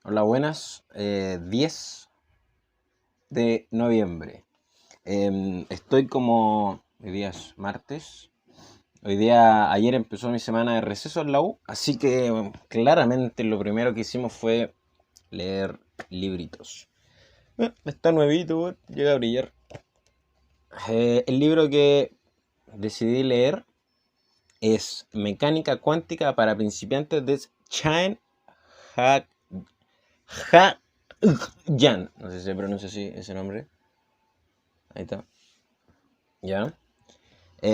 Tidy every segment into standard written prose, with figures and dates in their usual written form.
Hola, buenas. 10 de noviembre. Estoy como... Hoy día es martes. Ayer empezó mi semana de receso en la U, así que claramente lo primero que hicimos fue leer libritos. Está nuevito, llega a brillar. El libro que decidí leer es Mecánica Cuántica para Principiantes de Chan Jan. No sé si se pronuncia así ese nombre. Ahí está. Ya.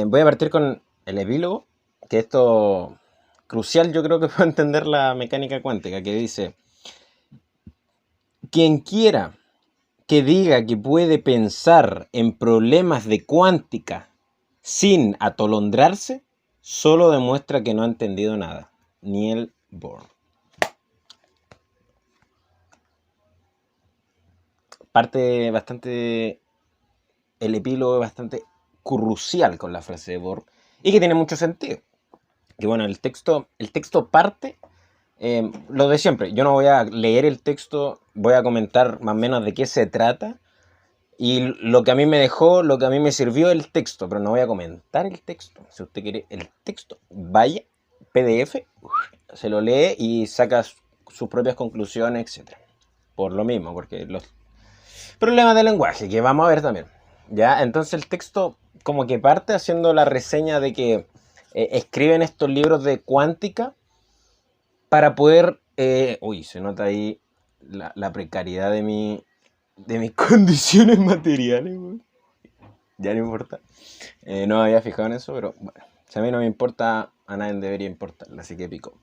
Voy a partir con el epílogo, que esto crucial yo creo que puede entender la mecánica cuántica, que dice, quien quiera que diga que puede pensar en problemas de cuántica sin atolondrarse, solo demuestra que no ha entendido nada. Niels Bohr. Parte bastante, el epílogo es bastante crucial con la frase de Bohr y que tiene mucho sentido. Que bueno, el texto parte lo de siempre. Yo no voy a leer el texto, voy a comentar más o menos de qué se trata y lo que a mí me dejó, lo que a mí me sirvió el texto, pero no voy a comentar el texto. Si usted quiere el texto, vaya, PDF, se lo lee y saca sus propias conclusiones, etc. Por lo mismo, porque los problemas de lenguaje, que vamos a ver también. ¿Ya? Entonces el texto como que parte haciendo la reseña de que escriben estos libros de cuántica para poder... uy, se nota ahí la precariedad de mis condiciones materiales, güey. Ya no importa. No me había fijado en eso, pero bueno, si a mí no me importa, a nadie debería importarle, así que pico.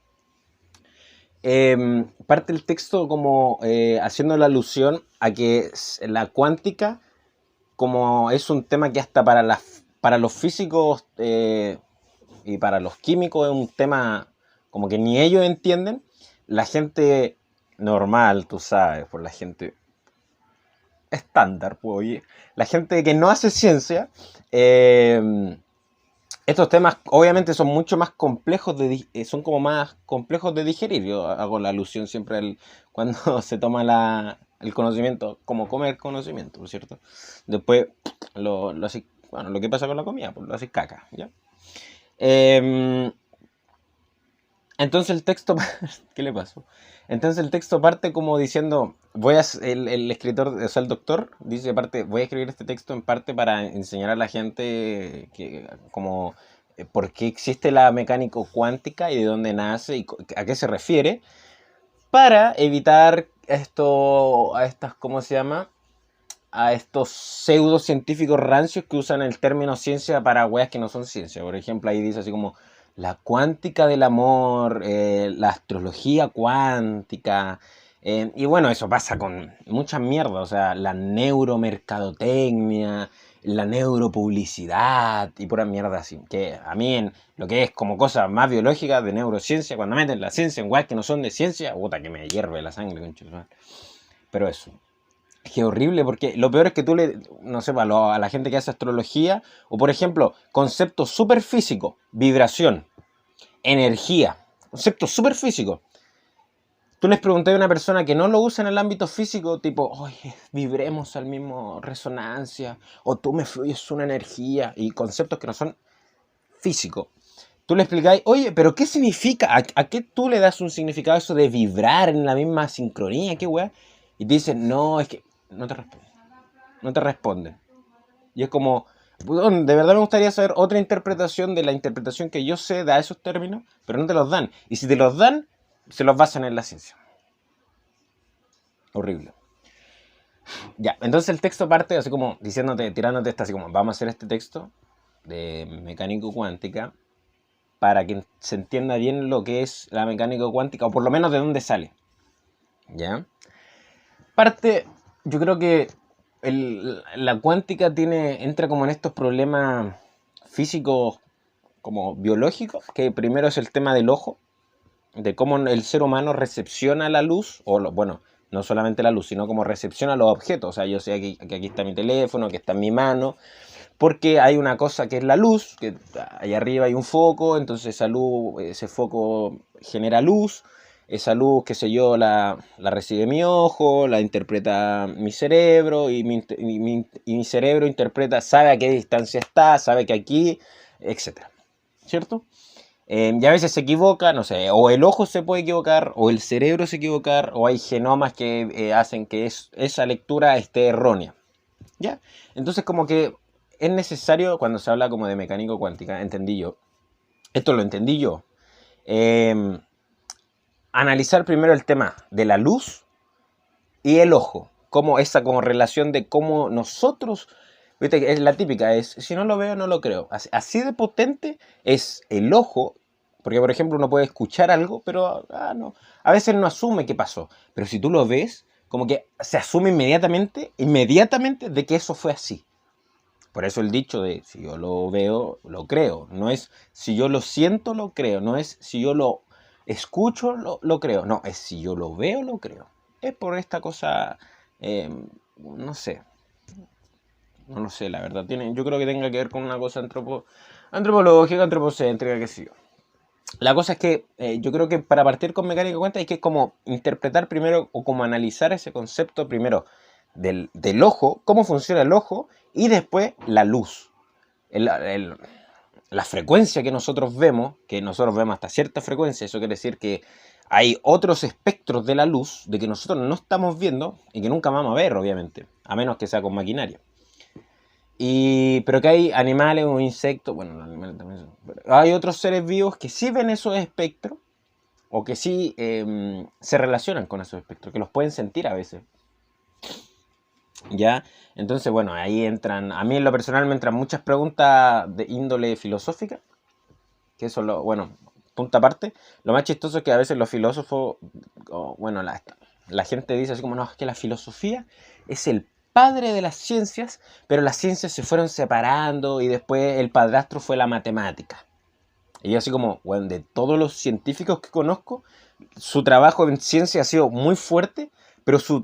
Parte el texto como haciendo la alusión a que la cuántica, como es un tema que hasta para los físicos y para los químicos es un tema como que ni ellos entienden, la gente normal, tú sabes, por la gente estándar, pues, oye, la gente que no hace ciencia, estos temas obviamente son mucho más complejos son como más complejos de digerir. Yo hago la alusión siempre cuando se toma el conocimiento, como comer conocimiento, ¿no es cierto? Después lo así, bueno, lo que pasa con la comida, pues lo haces caca, ¿ya? Eh, entonces el texto, ¿qué le pasó? Entonces el texto parte como diciendo, el escritor, o sea, el doctor, dice parte, voy a escribir este texto en parte para enseñar a la gente que, como, por qué existe la mecánica cuántica y de dónde nace y a qué se refiere, para evitar ¿cómo se llama? A estos pseudocientíficos rancios que usan el término ciencia para weas que no son ciencia. Por ejemplo, ahí dice así como la cuántica del amor, la astrología cuántica. Y bueno, eso pasa con mucha mierda, o sea, la neuromercadotecnia, la neuropublicidad y pura mierda así. Que a mí en lo que es como cosas más biológicas de neurociencia, cuando meten la ciencia en weas que no son de ciencia, puta que me hierve la sangre, concha. Pero eso. Qué horrible, porque lo peor es que tú no sé, a la gente que hace astrología, o por ejemplo, conceptos súper físicos, vibración, energía, conceptos súper físicos. Tú les preguntas a una persona que no lo usa en el ámbito físico, tipo, oye, vibremos al mismo resonancia, o tú me fluyes una energía, y conceptos que no son físicos. Tú le explicáis, oye, pero ¿qué significa? ¿A qué tú le das un significado a eso de vibrar en la misma sincronía? ¿Qué weá? Y te dicen, no, es que no te respondo. No te responden. Y es como, de verdad me gustaría saber otra interpretación de la interpretación que yo sé da esos términos, pero no te los dan. Y si te los dan, se los basan en la ciencia. Horrible. Ya, entonces el texto parte así como diciéndote, tirándote así como, vamos a hacer este texto de mecánica cuántica para que se entienda bien lo que es la mecánica cuántica, o por lo menos de dónde sale. ¿Ya? Parte, yo creo que la cuántica entra como en estos problemas físicos como biológicos, que primero es el tema del ojo, de cómo el ser humano recepciona la luz, bueno, no solamente la luz, sino cómo recepciona los objetos. O sea, yo sé que aquí está mi teléfono, que está en mi mano, porque hay una cosa que es la luz, que ahí arriba hay un foco, entonces ese foco genera luz, esa luz, qué sé yo, la recibe mi ojo, la interpreta mi cerebro y mi cerebro interpreta, sabe a qué distancia está, sabe que aquí, etcétera, ¿cierto? Y a veces se equivoca, no sé, o el ojo se puede equivocar, o el cerebro se equivocar, o hay genomas que hacen que esa lectura esté errónea, ¿ya? Entonces como que es necesario, cuando se habla como de mecánica cuántica, entendí yo, esto lo entendí yo, eh, analizar primero el tema de la luz y el ojo, como esa como relación de cómo nosotros, viste que es la típica, es si no lo veo no lo creo, así de potente es el ojo, porque por ejemplo uno puede escuchar algo, pero no, a veces no asume qué pasó, pero si tú lo ves, como que se asume inmediatamente de que eso fue así. Por eso el dicho de si yo lo veo, lo creo. No es si yo lo siento, lo creo. No es si yo lo escucho, lo creo. No, es si yo lo veo, lo creo. Es por esta cosa, no sé. No lo sé, la verdad. Yo creo que tenga que ver con una cosa antropológica, antropocéntrica, qué sé yo. La cosa es que yo creo que para partir con mecánica cuántica hay que como interpretar primero o como analizar ese concepto primero del ojo, cómo funciona el ojo y después la luz. El- el- la frecuencia que nosotros vemos hasta cierta frecuencia, eso quiere decir que hay otros espectros de la luz de que nosotros no estamos viendo y que nunca vamos a ver, obviamente, a menos que sea con maquinaria. Pero que hay animales o insectos, bueno, los animales también hay otros seres vivos que sí ven esos espectros o que sí se relacionan con esos espectros, que los pueden sentir a veces. ¿Ya? Entonces, bueno, ahí entran, a mí en lo personal me entran muchas preguntas de índole filosófica, que eso, bueno, punta aparte. Lo más chistoso es que a veces los filósofos, bueno, la gente dice así como, no, es que la filosofía es el padre de las ciencias, pero las ciencias se fueron separando y después el padrastro fue la matemática. Y yo así como, bueno, de todos los científicos que conozco, su trabajo en ciencia ha sido muy fuerte, pero su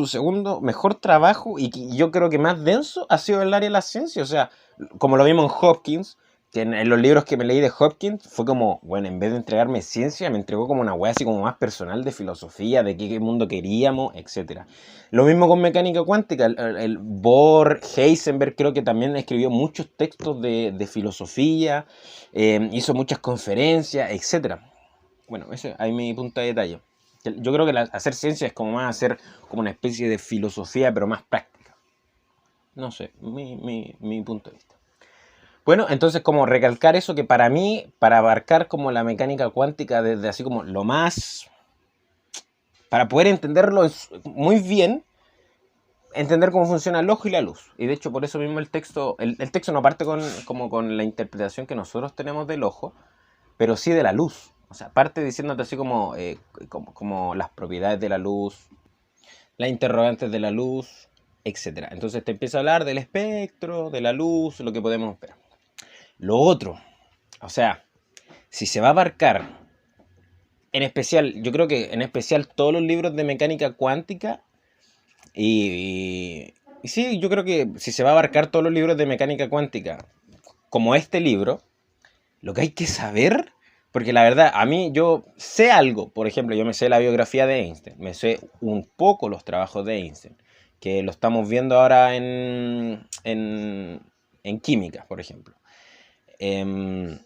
segundo mejor trabajo y yo creo que más denso ha sido el área de la ciencia. O sea, como lo vimos en Hopkins, que en los libros que me leí de Hopkins fue como, bueno, en vez de entregarme ciencia, me entregó como una wea así como más personal de filosofía, de qué mundo queríamos, etcétera. Lo mismo con mecánica cuántica, el Bohr, Heisenberg creo que también escribió muchos textos de filosofía, hizo muchas conferencias, etcétera. Bueno, ese es mi punto de detalle. Yo creo que hacer ciencia es como más hacer como una especie de filosofía, pero más práctica. No sé, mi punto de vista. Bueno, entonces como recalcar eso que para mí, para abarcar como la mecánica cuántica desde así como lo más, para poder entenderlo muy bien, entender cómo funciona el ojo y la luz. Y de hecho por eso mismo el texto no parte como con la interpretación que nosotros tenemos del ojo, pero sí de la luz. O sea, parte diciéndote así como las propiedades de la luz, las interrogantes de la luz, etcétera. Entonces te empieza a hablar del espectro, de la luz, lo que podemos ver. Lo otro, o sea, si se va a abarcar, en especial, yo creo que en especial todos los libros de mecánica cuántica, y sí, yo creo que si se va a abarcar todos los libros de mecánica cuántica, como este libro, lo que hay que saber, porque la verdad, a mí yo sé algo, por ejemplo, yo me sé la biografía de Einstein, me sé un poco los trabajos de Einstein, que lo estamos viendo ahora en química, por ejemplo. Em,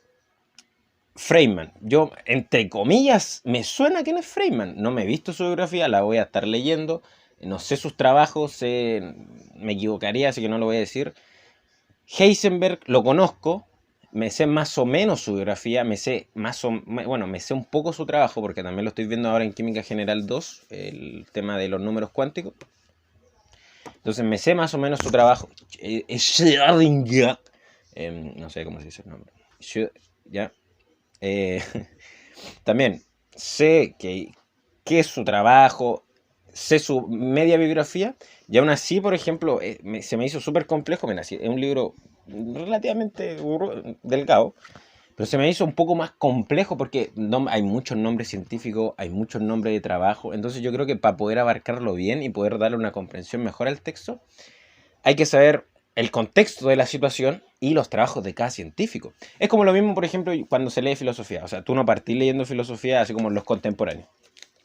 Feynman, yo entre comillas me suena quién es Feynman, no me he visto su biografía, la voy a estar leyendo, no sé sus trabajos, me equivocaría, así que no lo voy a decir. Heisenberg lo conozco, me sé más o menos su biografía, me sé me sé un poco su trabajo, porque también lo estoy viendo ahora en Química General 2, el tema de los números cuánticos. Entonces me sé más o menos su trabajo. Schrödinger, no sé cómo se dice el nombre. Ya. Eh, también sé que es su trabajo, sé su media biografía, y aún así, por ejemplo, se me hizo súper complejo. Mira, es un libro relativamente delgado, pero se me hizo un poco más complejo porque hay muchos nombres científicos, hay muchos nombres de trabajo, entonces yo creo que para poder abarcarlo bien y poder darle una comprensión mejor al texto, hay que saber el contexto de la situación y los trabajos de cada científico. Es como lo mismo, por ejemplo, cuando se lee filosofía. O sea, tú no partís leyendo filosofía así como los contemporáneos.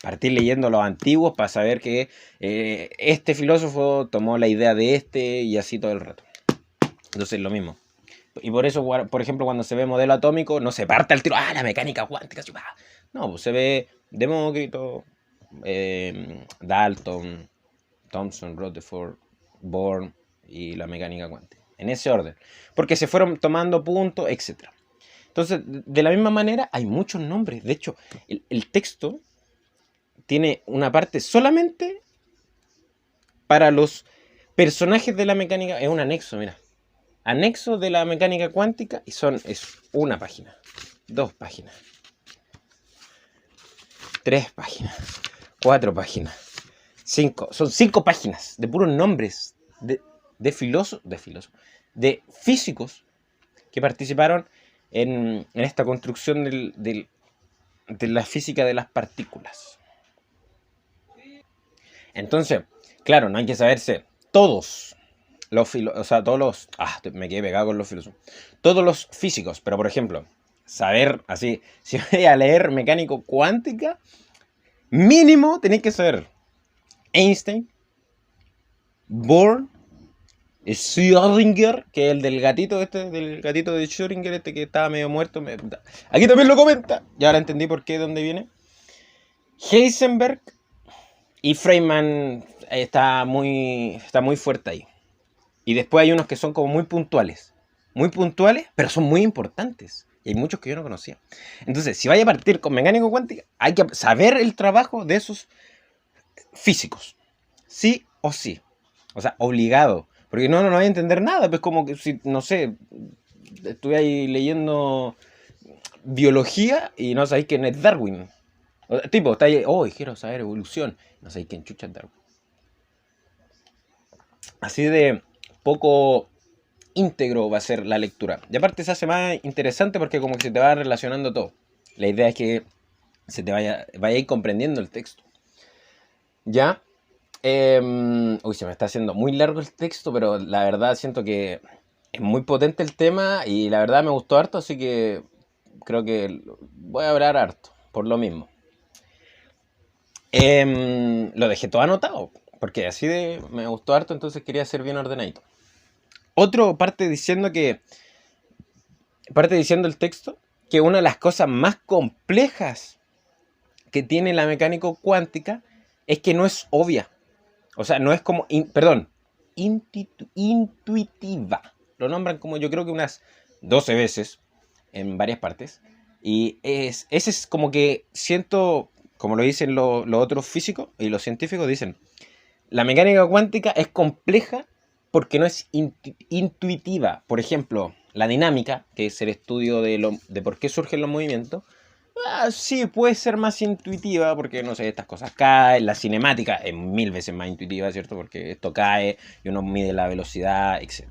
partir leyendo los antiguos para saber que este filósofo tomó la idea de este y así todo el rato. Entonces lo mismo. Y por eso, por ejemplo, cuando se ve modelo atómico, no se parte al tiro, la mecánica cuántica. No, pues se ve Demócrito, Dalton, Thomson, Rutherford, Bohr y la mecánica cuántica. En ese orden. Porque se fueron tomando puntos, etc. Entonces, de la misma manera, hay muchos nombres. De hecho, el texto tiene una parte solamente para los personajes de la mecánica. Es un anexo, mira. Anexo de la mecánica cuántica y es una página, 2 páginas, 3 páginas, 4 páginas, 5. Son 5 páginas de puros nombres de físicos que participaron en esta construcción de la física de las partículas. Entonces, claro, no hay que saberse todos me quedé pegado con los filósofos. Todos los físicos, pero por ejemplo, saber así, si voy a leer mecánica cuántica, mínimo tenéis que saber Einstein, Bohr, Schrödinger, que es el del gatito del gatito de Schrödinger, que estaba medio muerto. Aquí también lo comenta, ya ahora entendí por qué, dónde viene. Heisenberg y Feynman está muy fuerte ahí. Y después hay unos que son como muy puntuales, pero son muy importantes. Y hay muchos que yo no conocía. Entonces, si vaya a partir con mecánica cuántica, hay que saber el trabajo de esos físicos. Sí o sí. O sea, obligado. Porque no voy a entender nada. Pues como que si, no sé, estuve ahí leyendo biología y no sabéis quién es Darwin. Tipo, está ahí, quiero saber evolución. No sabéis quién chucha es Darwin. Así de poco íntegro va a ser la lectura. Y aparte se hace más interesante porque como que se te va relacionando todo. La idea es que se te vaya a ir comprendiendo el texto. ¿Ya? Se me está haciendo muy largo el texto, pero la verdad siento que es muy potente el tema y la verdad me gustó harto, así que creo que voy a hablar harto, por lo mismo. Lo dejé todo anotado, porque así me gustó harto, entonces quería ser bien ordenadito. Otro parte diciendo el texto que una de las cosas más complejas que tiene la mecánica cuántica es que no es obvia. O sea, no es como, intuitiva. Lo nombran como yo creo que unas 12 veces en varias partes. Y ese es como que siento, como lo dicen los otros físicos y los científicos, dicen, la mecánica cuántica es compleja porque no es intuitiva. Por ejemplo, la dinámica, que es el estudio de por qué surgen los movimientos, sí puede ser más intuitiva porque, no sé, estas cosas caen. La cinemática es 1000 veces más intuitiva, ¿cierto? Porque esto cae y uno mide la velocidad, etc.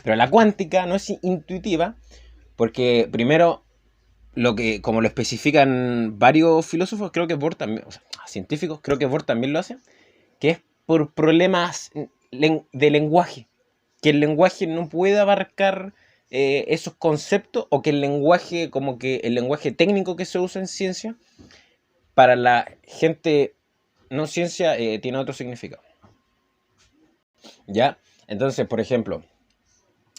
Pero la cuántica no es intuitiva porque, primero, como lo especifican varios filósofos, creo que Bohr también, o sea, científicos, creo que Bohr también lo hace, que es por problemas de lenguaje, que el lenguaje no puede abarcar esos conceptos, o que el lenguaje técnico que se usa en ciencia, para la gente no ciencia tiene otro significado. ¿Ya? Entonces, por ejemplo,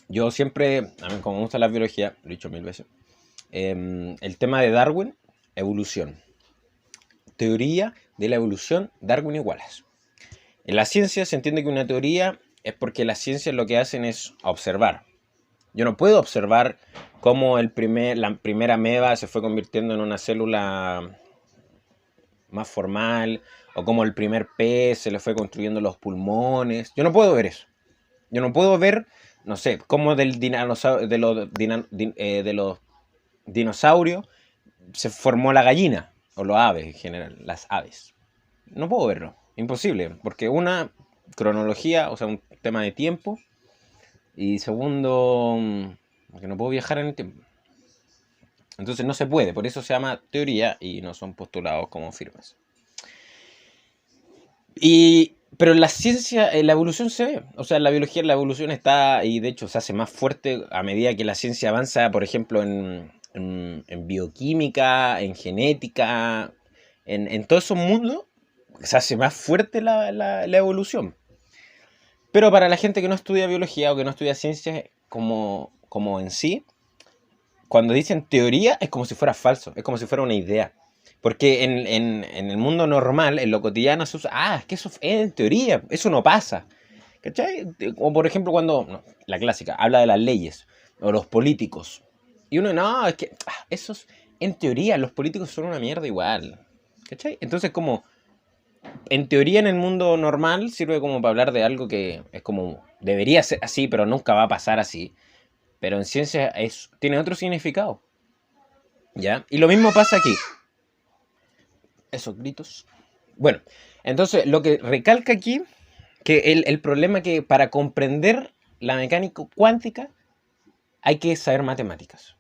yo siempre, a mí como me gusta la biología, lo he dicho 1000 veces, el tema de Darwin, evolución. Teoría de la evolución, Darwin y Wallace. En la ciencia se entiende que una teoría es porque las ciencias lo que hacen es observar. Yo no puedo observar cómo la primera ameba se fue convirtiendo en una célula más formal, o cómo el primer pez se le fue construyendo los pulmones. Yo no puedo ver eso. Yo no puedo ver, no sé, cómo de los dinosaurios se formó la gallina, o los aves en general, las aves. No puedo verlo, imposible, porque una, cronología, o sea, un tema de tiempo, y segundo, que no puedo viajar en el tiempo. Entonces no se puede, por eso se llama teoría y no son postulados como firmes. Pero en la ciencia, en la evolución se ve. O sea, en la biología la evolución está, y de hecho se hace más fuerte a medida que la ciencia avanza, por ejemplo, en bioquímica, en genética, en todos esos mundos se hace más fuerte la evolución. Pero para la gente que no estudia biología o que no estudia ciencias como en sí, cuando dicen teoría es como si fuera falso, es como si fuera una idea. Porque en el mundo normal, en lo cotidiano, se usa, es que eso es en teoría, eso no pasa. ¿Cachai? O por ejemplo cuando, no, la clásica, habla de las leyes o los políticos. Y uno, no, es que eso es, en teoría, los políticos son una mierda igual. ¿Cachai? Entonces como, en teoría en el mundo normal sirve como para hablar de algo que es como, debería ser así, pero nunca va a pasar así. Pero en ciencia tiene otro significado. ¿Ya? Y lo mismo pasa aquí. Esos gritos. Bueno, entonces lo que recalca aquí, que el problema que para comprender la mecánica cuántica hay que saber matemáticas.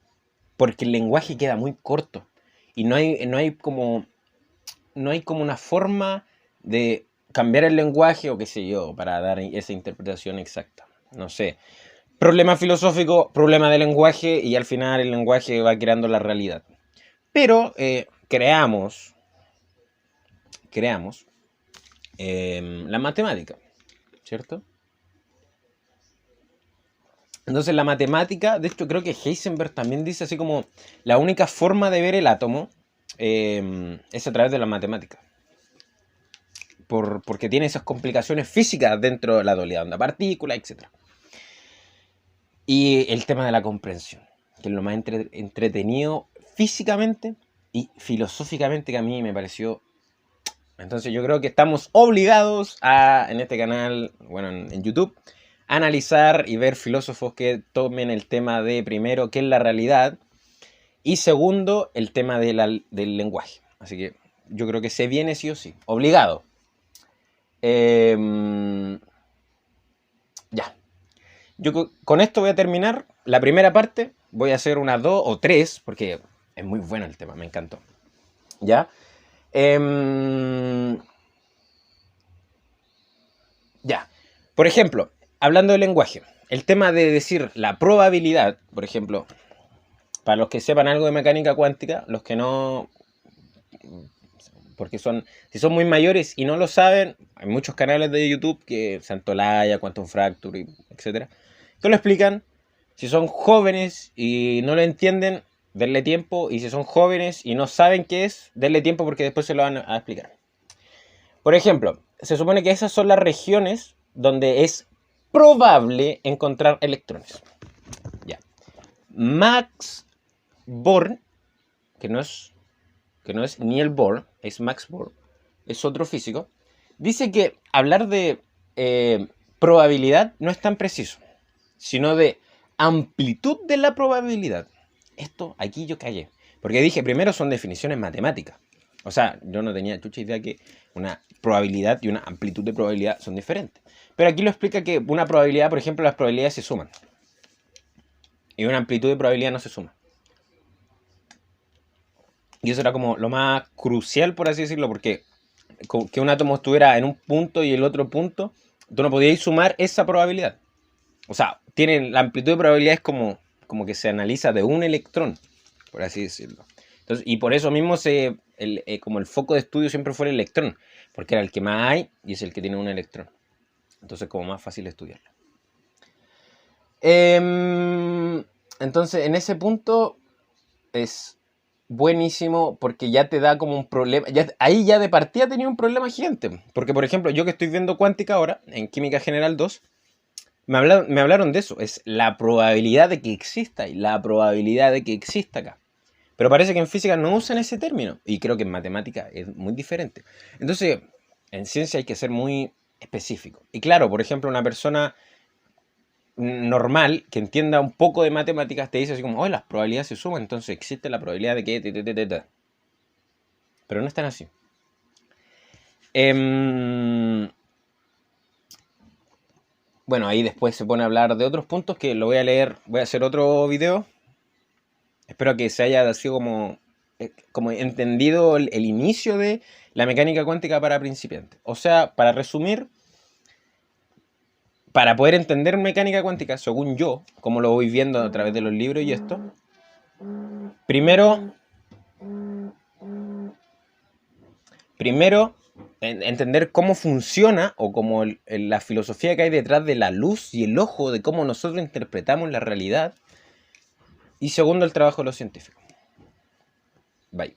Porque el lenguaje queda muy corto. Y no hay como una forma de cambiar el lenguaje o qué sé yo, para dar esa interpretación exacta. No sé. Problema filosófico, problema de lenguaje y al final el lenguaje va creando la realidad. Pero creamos la matemática, ¿cierto? Entonces la matemática, de hecho creo que Heisenberg también dice así como la única forma de ver el átomo es a través de la matemática. Porque tiene esas complicaciones físicas dentro de la dualidad de onda-partícula, etc. Y el tema de la comprensión, que es lo más entretenido físicamente y filosóficamente que a mí me pareció. Entonces yo creo que estamos obligados en este canal, bueno, en YouTube, a analizar y ver filósofos que tomen el tema de, primero, qué es la realidad, y segundo, el tema del lenguaje. Así que yo creo que se viene sí o sí, obligado. Ya. Yo con esto voy a terminar la primera parte. Voy a hacer unas 2 o 3, porque es muy bueno el tema, me encantó. ¿Ya? Ya. Por ejemplo, hablando del lenguaje, el tema de decir la probabilidad, por ejemplo, para los que sepan algo de mecánica cuántica, los que no, porque si son muy mayores y no lo saben, hay muchos canales de YouTube que Santolaya, Quantum Fracture, etcétera, que lo explican. Si son jóvenes y no lo entienden, denle tiempo, y si son jóvenes y no saben qué es, denle tiempo porque después se lo van a explicar. Por ejemplo, se supone que esas son las regiones donde es probable encontrar electrones. Ya. Max Born, que no es Niels Bohr, es Max Born, es otro físico, dice que hablar de probabilidad no es tan preciso, sino de amplitud de la probabilidad. Esto aquí yo callé, porque dije, primero son definiciones matemáticas. O sea, yo no tenía chucha idea que una probabilidad y una amplitud de probabilidad son diferentes. Pero aquí lo explica que una probabilidad, por ejemplo, las probabilidades se suman. Y una amplitud de probabilidad no se suma. Y eso era como lo más crucial, por así decirlo, porque que un átomo estuviera en un punto y el otro punto, tú no podías sumar esa probabilidad. O sea, la amplitud de probabilidad es como que se analiza de un electrón, por así decirlo. Entonces, y por eso mismo como el foco de estudio siempre fue el electrón, porque era el que más hay y es el que tiene un electrón. Entonces, como más fácil estudiarlo. Entonces, en ese punto es buenísimo porque ya te da como un problema. Ahí ya de partida tenía un problema gigante. Porque, por ejemplo, yo que estoy viendo cuántica ahora, en Química General 2, me hablaron de eso. Es la probabilidad de que exista y la probabilidad de que exista acá. Pero parece que en física no usan ese término. Y creo que en matemática es muy diferente. Entonces, en ciencia hay que ser muy específico. Y claro, por ejemplo, una persona normal que entienda un poco de matemáticas te dice así como, las probabilidades se suman, entonces existe la probabilidad de que... Pero no es tan así. Bueno, ahí después se pone a hablar de otros puntos que lo voy a leer, voy a hacer otro video. Espero que se haya sido como entendido el inicio de la mecánica cuántica para principiantes. O sea, para resumir, para poder entender mecánica cuántica, según yo, como lo voy viendo a través de los libros y esto, primero Primero, entender cómo funciona o cómo la filosofía que hay detrás de la luz y el ojo, de cómo nosotros interpretamos la realidad. Y segundo, el trabajo de los científicos. Bye.